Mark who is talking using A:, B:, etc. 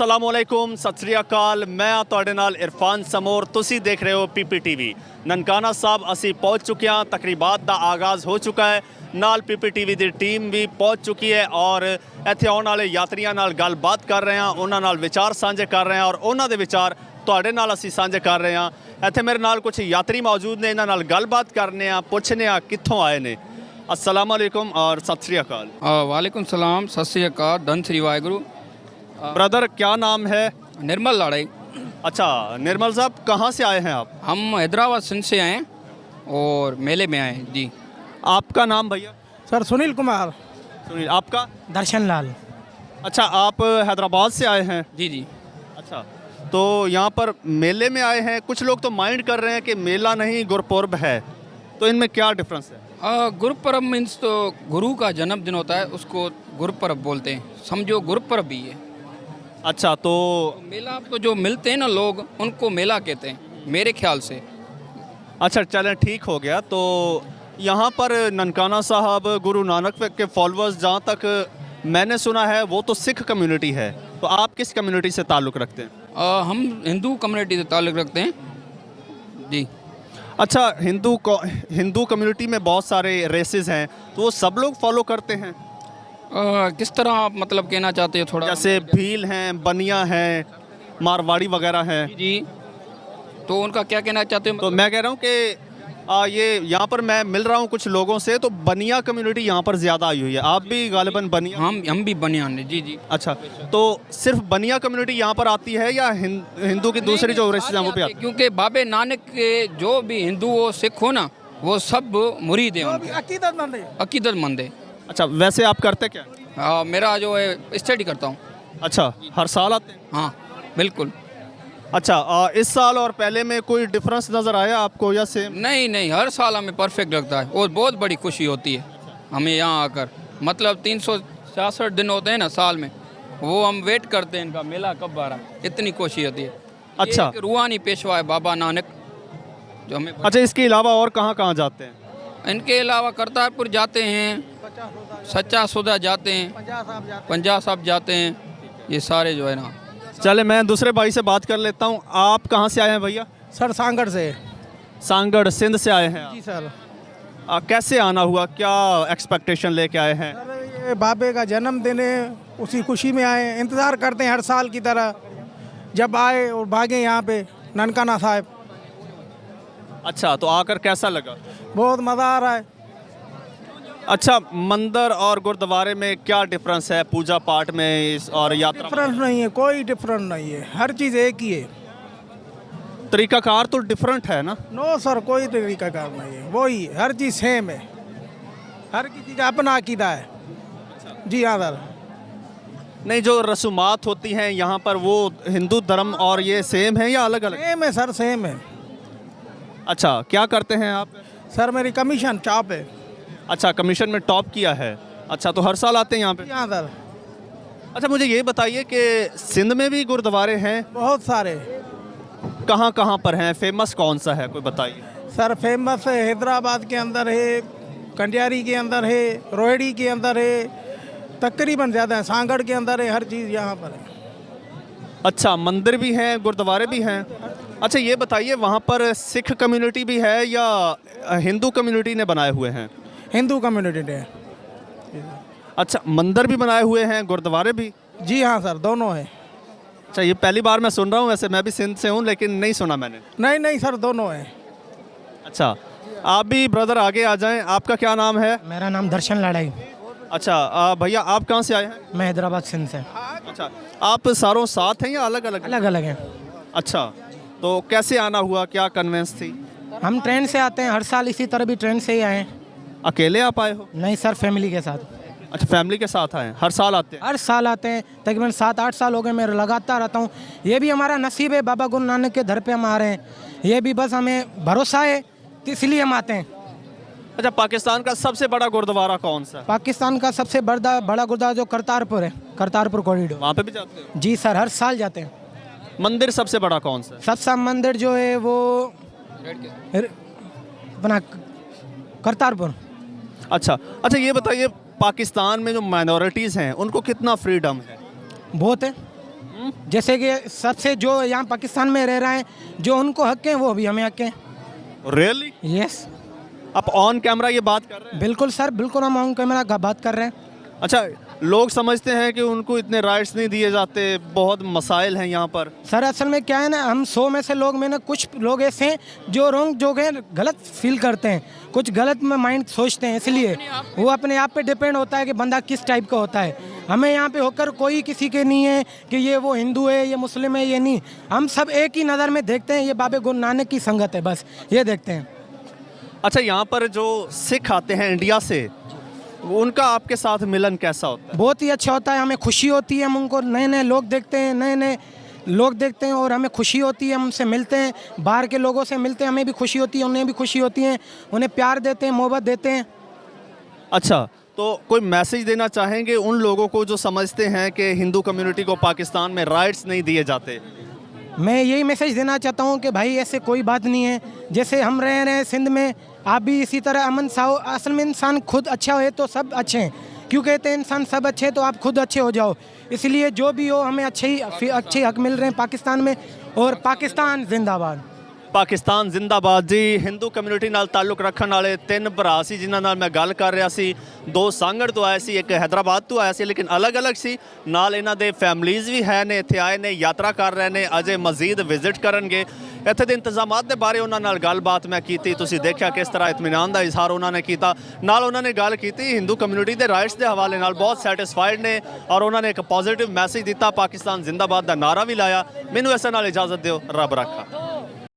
A: असलामुअलैकुम सत श्री अकाल। मैं ਤੁਹਾਡੇ ਨਾਲ इरफान समोर। तुसी देख रहे हो PPTV। ननकाना साहब असी पहुँच चुके हैं। तकरीबात का आगाज़ हो चुका है। नाल PPTV की टीम भी पहुँच चुकी है और इत्थे आने वाले यात्रियों नाल गलबात कर रहे हैं, उन्होंने नाल विचार साझे कर रहे हैं और उन्होंने दे विचार ਤੁਹਾਡੇ ਨਾਲ असी साझे कर रहे हैं। इत्थे मेरे नाल कुछ यात्री मौजूद ने, इन्हां नाल गलबात करने पुछने कित्थों आए ने। अस्सलाम वालेकुम और सत श्री अकाल।
B: वालेकुम सलाम, सत श्री अकाल, धन श्री वाहिगुरु।
A: ब्रदर क्या नाम है?
B: निर्मल लाड़ाई।
A: अच्छा निर्मल साहब, कहाँ से आए हैं आप?
B: हम हैदराबाद सिंध से आए हैं और मेले में आए हैं जी।
A: आपका नाम भैया?
C: सर सुनील कुमार।
A: सुनील। आपका?
C: दर्शन लाल।
A: अच्छा, आप हैदराबाद से आए हैं?
B: जी जी।
A: अच्छा, तो यहाँ पर मेले में आए हैं। कुछ लोग तो माइंड कर रहे हैं कि मेला नहीं गुरपुरब है, तो इनमें क्या डिफरेंस है?
B: गुरुपर्व मीन्स तो गुरु का जन्मदिन होता है, उसको गुरुपर्व बोलते हैं, समझो गुरुपर्व भी है।
A: अच्छा, तो
B: मेला तो जो मिलते हैं ना लोग, उनको मेला कहते हैं मेरे ख्याल से।
A: अच्छा चलें, ठीक हो गया। तो यहाँ पर ननकाना साहब गुरु नानक के फॉलोअर्स, जहाँ तक मैंने सुना है, वो तो सिख कम्युनिटी है। तो आप किस कम्युनिटी से ताल्लुक़ रखते हैं?
B: हम हिंदू कम्युनिटी से ताल्लुक़ रखते हैं जी।
A: अच्छा, हिंदू कम्युनिटी में बहुत सारे रेसेस हैं, तो वो सब लोग फॉलो करते हैं?
B: किस तरह आप मतलब कहना चाहते हो थोड़ा?
A: जैसे भील हैं, बनिया हैं, मारवाड़ी वगैरह हैं।
B: जी, तो उनका क्या कहना चाहते हो?
A: तो मैं कह रहा हूँ कि ये यहाँ पर मैं मिल रहा हूँ कुछ लोगों से, तो बनिया कम्युनिटी यहाँ पर ज़्यादा आई हुई है। आप भी गालिबन बनिया?
B: हम भी बनियान हैं जी जी।
A: अच्छा, तो सिर्फ बनिया कम्युनिटी यहाँ पर आती है या हिंदू की दूसरी जो रेसेस हैं वो भी आती है?
B: क्योंकि बाबे नानक के जो भी हिंदू हो सिख हो ना, वो सब मुरीद हैं, उनके अकीदतमंद है।
A: अच्छा, वैसे आप करते क्या?
B: मेरा जो है स्टडी करता हूँ।
A: अच्छा, हर साल आते हैं?
B: हाँ बिल्कुल।
A: अच्छा, इस साल और पहले में कोई डिफरेंस नज़र आया आपको या सेम?
B: नहीं नहीं, हर साल हमें परफेक्ट लगता है और बहुत बड़ी खुशी होती है हमें यहाँ आकर। मतलब 366 दिन होते हैं ना साल में, वो हम वेट करते हैं इनका मेला कब आ रहा है, इतनी खुशी होती है।
A: अच्छा,
B: एक रूहानी पेशवा है बाबा नानक जो हमें।
A: अच्छा, इसके अलावा और कहाँ कहाँ जाते हैं?
B: इनके अलावा करतारपुर जाते हैं, सच्चा सौदा जाते हैं, पंजाब साहब जाते हैं, ये सारे जो है ना।
A: चले, मैं दूसरे भाई से बात कर लेता हूँ। आप कहाँ से आए हैं भैया?
C: सर सांगड़ से।
A: सांगड़ सिंध से आए हैं
C: जी सर।
A: कैसे आना हुआ, क्या एक्सपेक्टेशन लेके आए हैं?
C: सर ये बाबे का जन्मदिन है, उसी खुशी में आए। इंतज़ार करते हैं हर साल की तरह, जब आए और भागे यहाँ पे ननकाना साहब।
A: अच्छा, तो आकर कैसा लगा?
C: बहुत मज़ा आ रहा है।
A: अच्छा, मंदिर और गुरुद्वारे में क्या डिफरेंस है पूजा पाठ में और यात्रा?
C: डिफरेंस नहीं है, कोई डिफरेंस नहीं है, हर चीज़ एक ही है।
A: तरीकाकार तो डिफरेंट है ना?
C: नो सर, कोई तरीकाकार नहीं है, वही है, हर चीज़ सेम है, हर किसी का अपना अकीदा है। जी हाँ सर।
A: नहीं, जो रसूमात होती हैं यहाँ पर, वो हिंदू धर्म और ये सेम है या अलग अलग?
C: सेम है सर, सेम है।
A: अच्छा, क्या करते हैं आप?
C: सर मेरी कमीशन चॉप है।
A: अच्छा, कमीशन में टॉप किया है। अच्छा, तो हर साल आते हैं यहाँ पे?
C: यहाँ सर।
A: अच्छा, मुझे ये बताइए कि सिंध में भी गुरुद्वारे हैं?
C: बहुत सारे।
A: कहाँ कहाँ पर हैं? फेमस कौन सा है, कोई बताइए।
C: सर फेमस है हैदराबाद के अंदर है, कंडियारी के अंदर है, रोहिड़ी के अंदर है, तकरीबन ज़्यादा है, सांगड़ के अंदर है, हर चीज़ यहाँ पर है।
A: अच्छा, मंदिर भी हैं, गुरुद्वारे भी हैं। अच्छा, ये बताइए, वहाँ पर सिख कम्युनिटी भी है या हिंदू कम्युनिटी ने बनाए हुए हैं?
C: हिंदू कम्युनिटी ने।
A: अच्छा, मंदिर भी बनाए हुए हैं, गुरुद्वारे भी?
C: जी हाँ सर, दोनों है।
A: अच्छा, ये पहली बार मैं सुन रहा हूँ। वैसे मैं भी सिंध से हूँ, लेकिन नहीं सुना मैंने।
C: नहीं नहीं सर, दोनों है।
A: अच्छा, आप भी ब्रदर आगे आ जाएं। आपका क्या नाम है?
D: मेरा नाम दर्शन लाड़ाई।
A: अच्छा, भैया आप कहाँ से आए हैं?
D: मैं हैदराबाद सिंध से।
A: अच्छा, आप सारों साथ हैं या अलग अलग?
D: अलग अलग हैं।
A: अच्छा, तो कैसे आना हुआ, क्या कन्वेंस थी?
D: हम ट्रेन से आते हैं, हर साल इसी तरह भी ट्रेन से ही आए हैं।
A: अकेले आप आए हो?
D: नहीं सर, फैमिली के साथ।
A: अच्छा, फैमिली के साथ आए हैं। हर साल आते हैं?
D: हर साल आते हैं, तकरीबन 7-8 साल हो गए, मैं लगातार आता हूँ। ये भी हमारा नसीब है, बाबा गुरु नानक के दर पे हम आ रहे हैं। ये भी बस हमें भरोसा है, तो इसलिए हम आते हैं।
A: अच्छा, पाकिस्तान का सबसे बड़ा गुरुद्वारा कौन सा है?
D: पाकिस्तान का सबसे बड़ा गुरुद्वारा जो करतारपुर है, करतारपुर कॉरिडोर।
A: वहाँ पे भी जाते हो?
D: जी सर, हर साल जाते हैं।
A: मंदिर सबसे बड़ा कौन सा है?
D: सबसे मंदिर जो है वो अपना करतारपुर।
A: अच्छा अच्छा, ये बताइए, पाकिस्तान में जो माइनॉरिटीज़ हैं उनको कितना फ्रीडम है?
D: बहुत है। जैसे कि सबसे जो यहाँ पाकिस्तान में रह रहे हैं, जो उनको हक हैं वो भी हमें हक हैं।
A: रियली?
D: यस,
A: आप ऑन कैमरा ये बात कर रहे हैं?
D: बिल्कुल सर, बिल्कुल हम ऑन कैमरा का बात कर रहे हैं।
A: अच्छा, लोग समझते हैं कि उनको इतने राइट्स नहीं दिए जाते, बहुत मसाइल हैं यहाँ पर।
D: सर असल में क्या है ना, हम 100 में से लोग में ना कुछ लोग ऐसे हैं जो रॉन्ग जो है गलत फील करते हैं, कुछ गलत में माइंड सोचते हैं, इसलिए वो अपने आप पे डिपेंड होता है कि बंदा किस टाइप का होता है। हमें यहाँ पे होकर कोई किसी के नहीं है कि ये वो हिंदू है, ये मुस्लिम है, ये नहीं, हम सब एक ही नज़र में देखते हैं, ये बाबा गुरु नानक की संगत है, बस ये देखते हैं।
A: अच्छा, यहाँ पर जो सिख आते हैं इंडिया से, उनका आपके साथ मिलन कैसा होता है?
D: बहुत ही अच्छा होता है, हमें खुशी होती है, हम उनको नए नए लोग देखते हैं, नए नए लोग देखते हैं और हमें खुशी होती है, हम उनसे मिलते हैं, बाहर के लोगों से मिलते हैं, हमें भी खुशी होती है, उन्हें भी खुशी होती है, उन्हें प्यार देते हैं, मोहब्बत देते हैं।
A: अच्छा, तो कोई मैसेज देना चाहेंगे उन लोगों को जो समझते हैं कि हिंदू कम्युनिटी को पाकिस्तान में राइट्स नहीं दिए जाते?
D: मैं यही मैसेज देना चाहता हूँ कि भाई ऐसे कोई बात नहीं है, जैसे हम रह रहे हैं सिंध में, आप भी इसी तरह अमन साहो। असल में इंसान खुद अच्छा हो तो सब अच्छे हैं, क्यों कहते हैं इंसान सब अच्छे, तो आप खुद अच्छे हो जाओ। इसलिए जो भी हो हमें अच्छे हक मिल रहे हैं पाकिस्तान में, और पाकिस्तान जिंदाबाद।
A: पाकिस्तान जिंदाबाद जी। हिंदू कम्युनिटी नाल ताल्लुक रखਣ वाले 3 ਭਰਾ ਸੀ ਜਿਨ੍ਹਾਂ ਨਾਲ ਮੈਂ ਗੱਲ ਕਰ ਰਿਹਾ ਸੀ। 2 ਸਾਂਗੜ ਤੋਂ ਆਏ ਸੀ, ਇੱਕ ਹੈਦਰਾਬਾਦ ਤੋਂ ਆਇਆ ਸੀ, ਲੇਕਿਨ ਅਲੱਗ-ਅਲੱਗ ਸੀ। ਨਾਲ ਇਹਨਾਂ ਦੇ ਫੈਮਲੀਜ਼ ਵੀ ਹੈ ਨੇ, ਇੱਥੇ ਆਏ ਨੇ, ਯਾਤਰਾ ਕਰ ਰਹੇ ਨੇ, ਅਜੇ ਮਜ਼ੀਦ ਵਿਜ਼ਿਟ ਕਰਨਗੇ। ਇੱਥੇ ਦੇ ਇੰਤਜ਼ਾਮਾਤ ਦੇ ਬਾਰੇ ਉਹਨਾਂ ਨਾਲ ਗੱਲਬਾਤ ਮੈਂ ਕੀਤੀ, ਤੁਸੀਂ ਦੇਖਿਆ ਕਿਸ ਤਰ੍ਹਾਂ ਇਤਮਾਨਾਨ ਦਾ ਇਜ਼ਹਾਰ ਉਹਨਾਂ ਨੇ ਕੀਤਾ। ਨਾਲ ਉਹਨਾਂ ਨੇ ਗੱਲ ਕੀਤੀ ਹਿੰਦੂ ਕਮਿਊਨਿਟੀ ਦੇ ਰਾਈਟਸ ਦੇ ਹਵਾਲੇ ਨਾਲ, ਬਹੁਤ ਸੈਟੀਸਫਾਈਡ ਨੇ ਔਰ ਉਹਨਾਂ ਨੇ ਇੱਕ ਪੋਜ਼ਿਟਿਵ ਮੈਸੇਜ ਦਿੱਤਾ, ਪਾਕਿਸਤਾਨ ਜ਼ਿੰਦਾਬਾਦ ਦਾ ਨਾਰਾ ਵੀ ਲਾਇਆ। ਮੈਨੂੰ ਇਸੇ ਨਾਲ ਇਜਾਜ਼ਤ ਦਿਓ, ਰੱਬ ਰਾਖਾ।